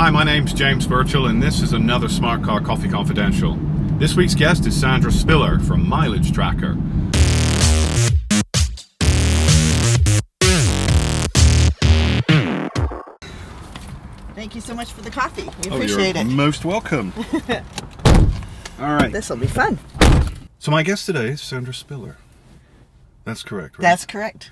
Hi, my name's James Birchall, and this is another Smartcar Coffee Confidential. This week's guest is Sandra Spiller from Mileage Tracker. Thank you so much for the coffee. We appreciate it. Most welcome. All right. This will be fun. So my guest today is Sandra Spiller. That's correct, right? That's correct.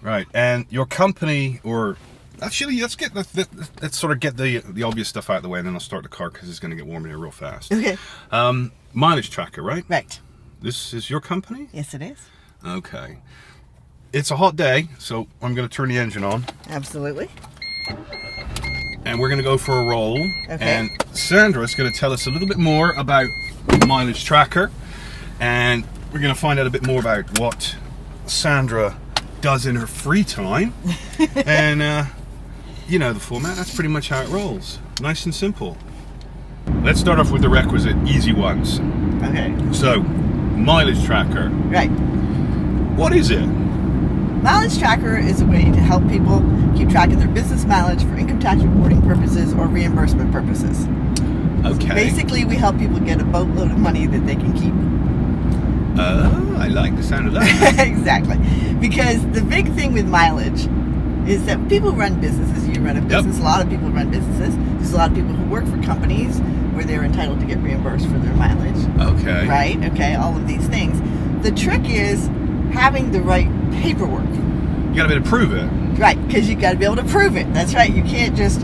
Right. And your company, or actually, let's sort of get the obvious stuff out of the way, and then I'll start the car because it's going to get warm in here real fast. Okay. Mileage Tracker, right? Right. This is your company? Yes, it is. Okay. It's a hot day, so I'm going to turn the engine on. Absolutely. And we're going to go for a roll. Okay. And Sandra's going to tell us a little bit more about Mileage Tracker. And we're going to find out a bit more about what Sandra does in her free time. And, you know the format. That's pretty much how it rolls. Nice and simple. Let's start off with the requisite easy ones. Okay. So, Mileage Tracker. Right. What is it? Mileage Tracker is a way to help people keep track of their business mileage for income tax reporting purposes or reimbursement purposes. Okay. So basically, we help people get a boatload of money that they can keep. Oh, I like the sound of that. Exactly. Because the big thing with mileage is that people run businesses. You run a business. Yep. A lot of people run businesses. There's a lot of people who work for companies where they're entitled to get reimbursed for their mileage. Okay. Right? Okay, all of these things. The trick is having the right paperwork. You gotta be able to prove it. Right, because you got to be able to prove it. That's right. You can't just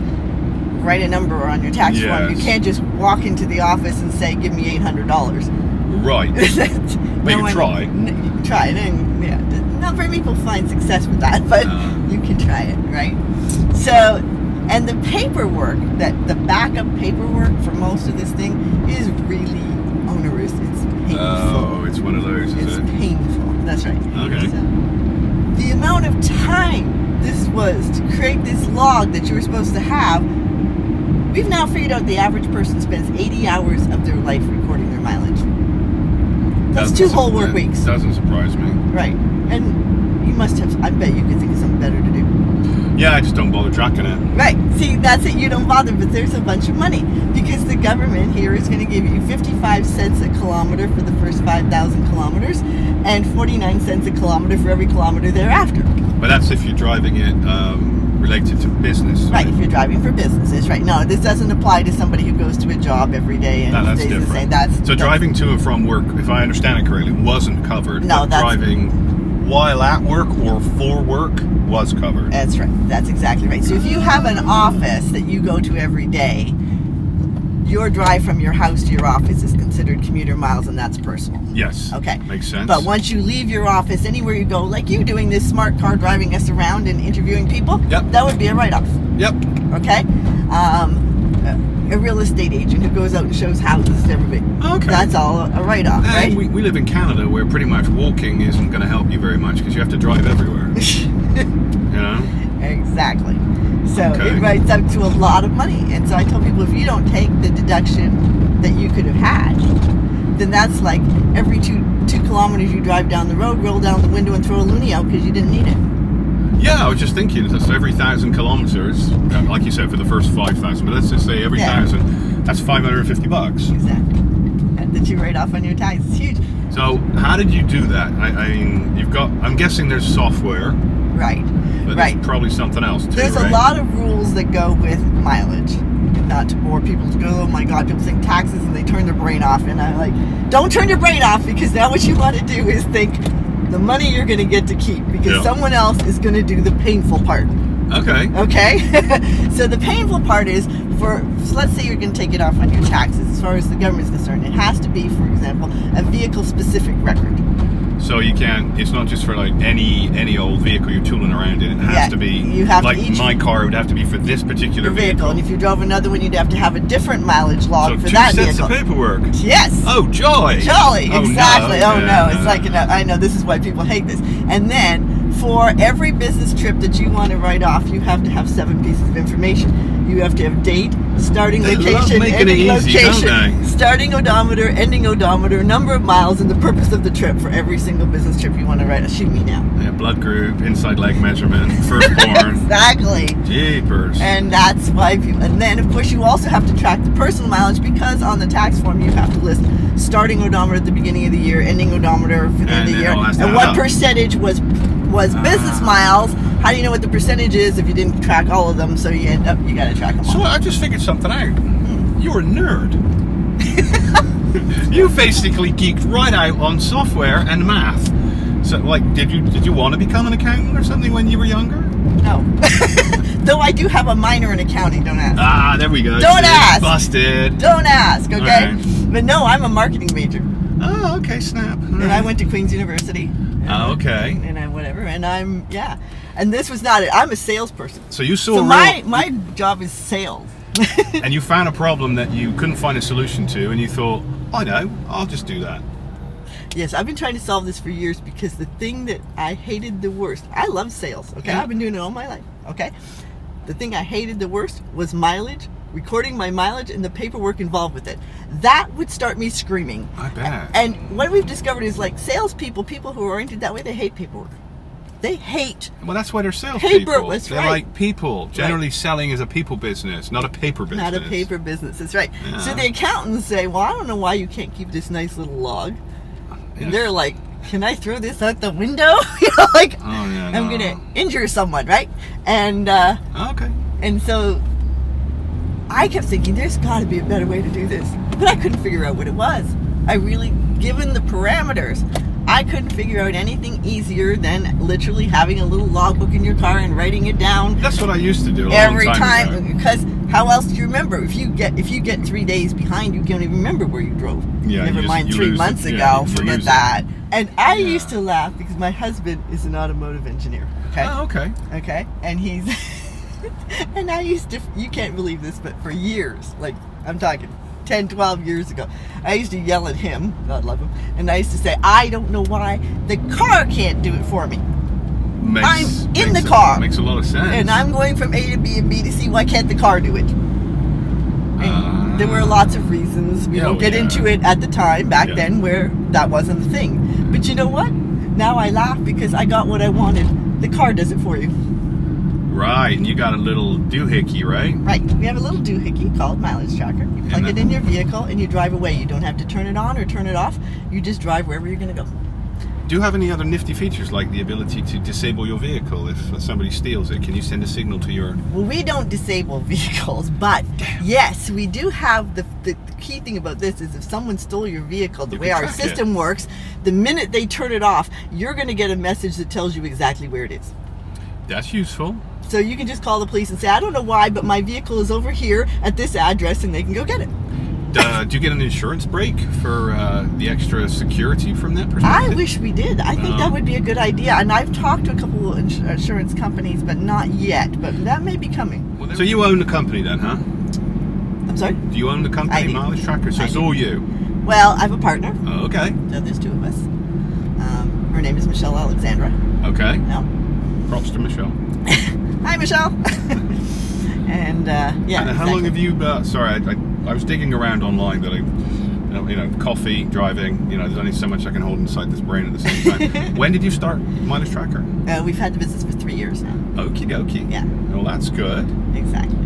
write a number on your tax form. You can't just walk into the office and say, give me $800. Right. But you try. You can try it. And, yeah, not very many people find success with that, but you can try it, right? So, and the paperwork, the backup paperwork for most of this thing is really onerous. It's painful. Oh, it's one of those, is it? It's painful. That's right. Okay. So, the amount of time this was to create this log that you were supposed to have, we've now figured out the average person spends 80 hours of their life recording their mileage. That's 2 whole work weeks. Doesn't surprise me. Right. And you must have, I bet you could think of something better to do. Yeah, I just don't bother tracking it. Right. See, that's it. You don't bother, but there's a bunch of money because the government here is going to give you 55 cents a kilometer for the first 5,000 kilometers and 49 cents a kilometer for every kilometer thereafter. But that's if you're driving it related to business. Right, if you're driving for businesses, right. No, this doesn't apply to somebody who goes to a job every day and that's stays different. the same. So driving to and from work, if I understand it correctly, wasn't covered. No, but driving while at work or for work was covered. That's right. That's exactly right. So if you have an office that you go to every day, your drive from your house to your office is considered commuter miles, and that's personal. Yes. Okay. Makes sense. But once you leave your office, anywhere you go, like you doing this smart car driving us around and interviewing people, that would be a write-off. Yep. Okay? A real estate agent who goes out and shows houses to everybody. Okay. That's all a write-off, right? And we live in Canada where pretty much walking isn't going to help you very much because you have to drive everywhere. You know? Exactly. So Okay. it writes up to a lot of money. And so I tell people, if you don't take the deduction that you could have had, then that's like every two kilometers you drive down the road, roll down the window and throw a loonie out because you didn't need it. Yeah, I was just thinking, that's every 1,000 kilometers, like you said, for the first 5,000, but let's just say every 1,000, that's $550. Exactly. And that you write off on your tax. It's huge. So how did you do that? I mean, I'm guessing there's software. Right. But right. There's probably something else too, There's right? a lot of rules that go with mileage. Not to bore people to go, oh my God, people think taxes and they turn their brain off. And I'm like, don't turn your brain off, because now what you want to do is think the money you're going to get to keep, because someone else is going to do the painful part. Okay. Okay? So the painful part is, so let's say you're going to take it off on your taxes. As far as the government's concerned, it has to be, for example, a vehicle-specific record. So you can't, it's not just for like any old vehicle you're tooling around in. It has to be, like my car, it would have to be for this particular vehicle. And if you drove another one, you'd have to have a different mileage log for So that vehicle. 2 sets of paperwork. Yes. Oh, joy. Jolly, exactly. No. It's like, I know, this is why people hate this. And then, for every business trip that you want to write off, you have to have 7 pieces of information. You have to have date, starting They love location, making it ending easy, don't location, they? starting odometer, ending odometer, number of miles, and the purpose of the trip for every single business trip you want to write. Shoot me now. Yeah, blood group, inside leg measurement, firstborn. Exactly. Jeepers. And that's why people, and then of course you also have to track the personal mileage, because on the tax form you have to list starting odometer at the beginning of the year, ending odometer for the end of the year, and what percentage was business miles. How do you know what the percentage is if you didn't track all of them? So you got to track them all. So I just figured something out. You're a nerd. You basically geeked right out on software and math. So, like, did you want to become an accountant or something when you were younger? No. Though I do have a minor in accounting. Don't ask. Ah, there we go. Don't ask. Busted. Don't ask. Okay. Right. But no, I'm a marketing major. Oh, okay, snap. All And right. I went to Queen's University. Oh, okay. And I whatever. And I'm And this was not it. I'm a salesperson. So you saw So my job is sales. and you found a problem that you couldn't find a solution to, and you thought, I know, I'll just do that. Yes, I've been trying to solve this for years, because the thing that I hated the worst, I love sales, okay? Yeah. I've been doing it all my life, okay? The thing I hated the worst was mileage, recording my mileage, and the paperwork involved with it. That would start me screaming. I bet. And what we've discovered is, like, salespeople, people who are oriented that way, they hate paperwork. They hate. Well, that's why they're salespeople. Paper, that's They're right. like people. Generally, Right. selling is a people business, not a paper business. Not a paper business, that's right. Yeah. So the accountants say, well, I don't know why you can't keep this nice little log. And Yes. they're like, can I throw this out the window? You know, like, Oh, yeah, I'm no. going to injure someone, right? And Okay. so I kept thinking, there's got to be a better way to do this. But I couldn't figure out what it was. I really, given the parameters, I couldn't figure out anything easier than literally having a little logbook in your car and writing it down That's what I used to do a every long time time. ago. Because how else do you remember? If you get 3 days behind, you can't even remember where you drove. Yeah, Never you mind lose 3 it. months Yeah, ago. you Forget lose it. that. And I Yeah. used to laugh because my husband is an automotive engineer. Okay. Oh, okay. Okay. And he's and I used to, you can't believe this, but for years, like I'm talking 10, 12 years ago, I used to yell at him, God love him, and I used to say, I don't know why the car can't do it for me. I'm in the car. Makes a lot of sense. And I'm going from A to B and B to C, why can't the car do it? And there were lots of reasons. We don't get into it at the time, back then, where that wasn't the thing. But you know what? Now I laugh because I got what I wanted. The car does it for you. Right, and you got a little doohickey, right? Right. We have a little doohickey called Mileage Tracker. You plug it in your vehicle and you drive away. You don't have to turn it on or turn it off. You just drive wherever you're going to go. Do you have any other nifty features, like the ability to disable your vehicle if somebody steals it? Can you send a signal to your... Well, we don't disable vehicles, but yes, we do have the key thing about this is if someone stole your vehicle, the You way can our track system works, the minute they turn it off, you're going to get a message that tells you exactly where it is. That's useful. So you can just call the police and say, I don't know why, but my vehicle is over here at this address, and they can go get it. Do you get an insurance break for the extra security from that I perspective? wish we did. I think that would be a good idea. And I've talked to a couple of insurance companies, but not yet. But that may be coming. So you own the company then, huh? I'm sorry? Do you own the company, I do. Mileage Tracker? So I it's do. all you? Well, I have a partner. Oh, okay. So there's 2 of us. Her name is Michelle Alexandra. Okay. No. Props to Michelle. Hi, Michelle. And yeah. And how long have you? Sorry, I was digging around online, but coffee, driving. There's only so much I can hold inside this brain at the same time. When did you start Mileage Tracker? We've had the business for 3 years now. Okie dokie. Yeah. Well, that's good. Exactly.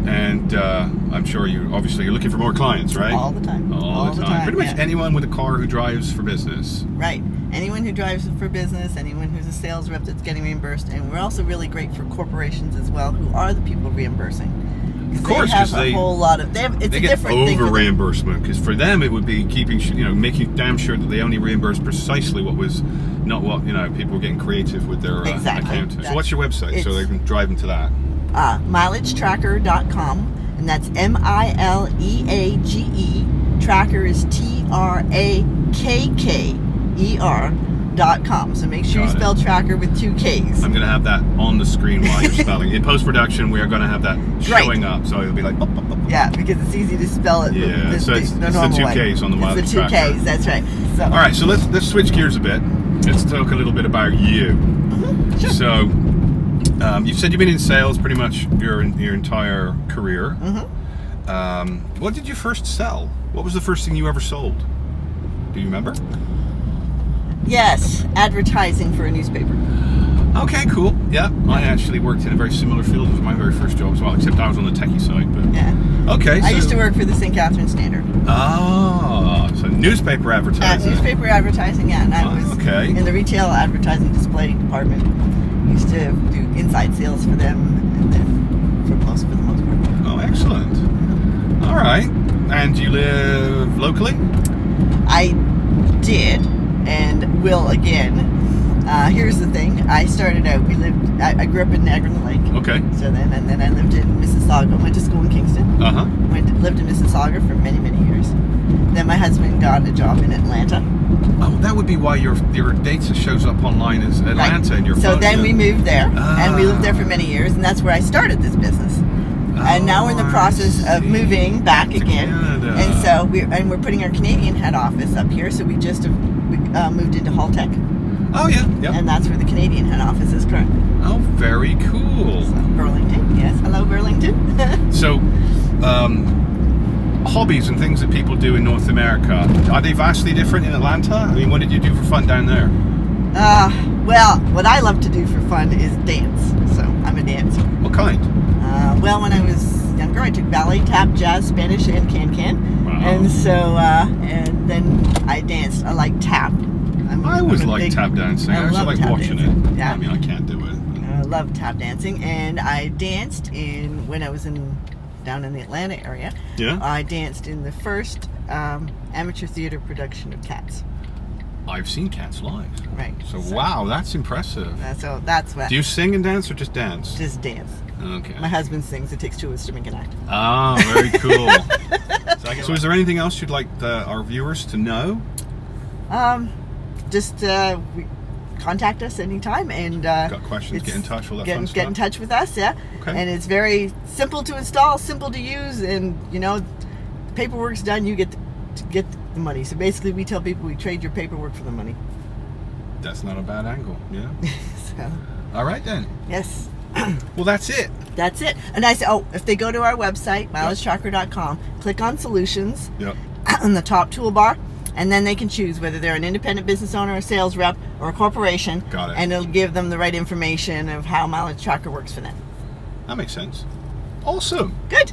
And I'm sure you're looking for more clients, right? All the time. All the time. Pretty much yeah. anyone with a car who drives for business. Right. Anyone who drives for business, anyone who's a sales rep that's getting reimbursed, and we're also really great for corporations as well, who are the people reimbursing. Of course, they have because a whole lot of. It's they a get different thing. over for them. reimbursement, because for them it would be making damn sure that they only reimburse precisely what was not what people were getting creative with their Exactly. account. So what's your website so it's- they can drive into that? mileagetracker.com, and that's MILEAGE. Tracker is TRAKKER.com. So make sure you Got it. spell tracker with 2 K's. I'm going to have that on the screen while you're spelling. In post-production, we are going to have that showing up, so it'll be like... Pop, pop, pop. Yeah, because it's easy to spell it. Yeah, so it's the normal 2 way. K's on the mileage It's the 2 tracker. K's, that's right. So, All right, so let's switch gears a bit. Let's talk a little bit about you. Sure. So, You've said you've been in sales pretty much your entire career. What did you first sell? What was the first thing you ever sold? Do you remember? Yes, advertising for a newspaper. Okay, cool. Yeah, I actually worked in a very similar field as my very first job as well, except I was on the techie side. But Yeah. okay, I used to work for the St. Catharines Standard. Oh, so newspaper advertising. Newspaper advertising, yeah. And I was in the retail advertising display department. Used to do inside sales for them, and then for the most part. Oh, excellent. All right. And do you live locally? I did, and will again. Here's the thing. I started out. I grew up in Niagara Lake. Okay. So then I lived in Mississauga. Went to school in Kingston. Lived in Mississauga for many years. Then my husband got a job in Atlanta. Oh, that would be why your data shows up online as Atlanta in your phone. So then we moved there, and we lived there for many years, and that's where I started this business. And now we're in the process of moving back again, Canada. and so we're putting our Canadian head office up here. So we just moved into Haltech. Oh yeah, yeah. And that's where the Canadian head office is currently. Oh, very cool. So, Burlington, yes. Hello, Burlington. So, hobbies and things that people do in North America, are they vastly different in Atlanta? I mean, what did you do for fun down there? Well, what I love to do for fun is dance. So I'm a dancer. What kind? Well, when I was younger, I took ballet, tap, jazz, Spanish, and can. Wow. And so, and then I danced. I like tap. I always like tap dancing. I always like watching it. Yeah. I mean, I can't do it. I love tap dancing, and I danced when I was down in the Atlanta area. Yeah. I danced in the first amateur theater production of Cats. I've seen Cats live. Right. So wow, that's impressive. So that's what. Do you sing and dance or just dance? Just dance. Okay. My husband sings. It takes two of us to make an act. Ah, very cool. So is there anything else you'd like our viewers to know? Just contact us anytime, and got questions, get in touch, all that fun stuff. Get in touch with us, yeah. Okay. And it's very simple to install, simple to use, and paperwork's done. You get to get the money. So basically, we tell people we trade your paperwork for the money. That's not a bad angle, yeah. So. All right then. Yes. Well, that's it. That's it. And I say, if they go to our website, mileagetracker.com, click on Solutions on the top toolbar, and then they can choose whether they're an independent business owner, a sales rep, or a corporation. Got it. And it'll give them the right information of how Mileage Tracker works for them. That makes sense. Awesome. Good.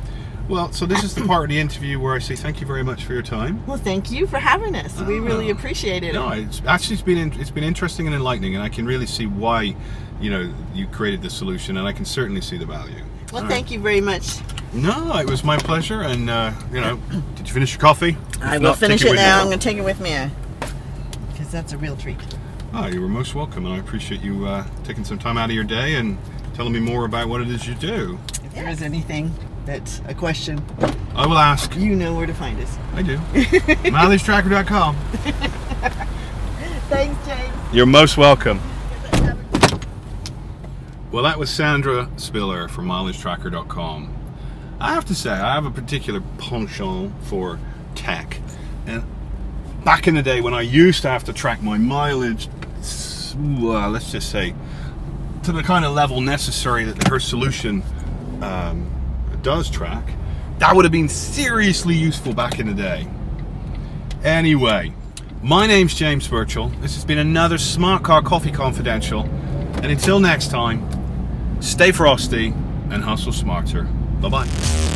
Well, so this is the part of the interview where I say thank you very much for your time. Well, thank you for having us. We really appreciate it. No, it's been interesting and enlightening, and I can really see why, you created this solution, and I can certainly see the value. Well, thank you very much. No, it was my pleasure, and did you finish your coffee? I will finish it now. I'm going to take it with me because that's a real treat. Oh, you were most welcome, and I appreciate you taking some time out of your day and telling me more about what it is you do. If there is anything that's a question, I will ask. You know where to find us. I do. MileageTracker.com. Thanks, James. You're most welcome. Well, that was Sandra Spiller from MileageTracker.com. I have to say, I have a particular penchant for tech. And back in the day when I used to have to track my mileage, let's just say, to the kind of level necessary that her solution does track, that would have been seriously useful back in the day. Anyway, my name's James Birchall. This has been another Smartcar Coffee Confidential. And until next time, stay frosty and hustle smarter. Bye-bye.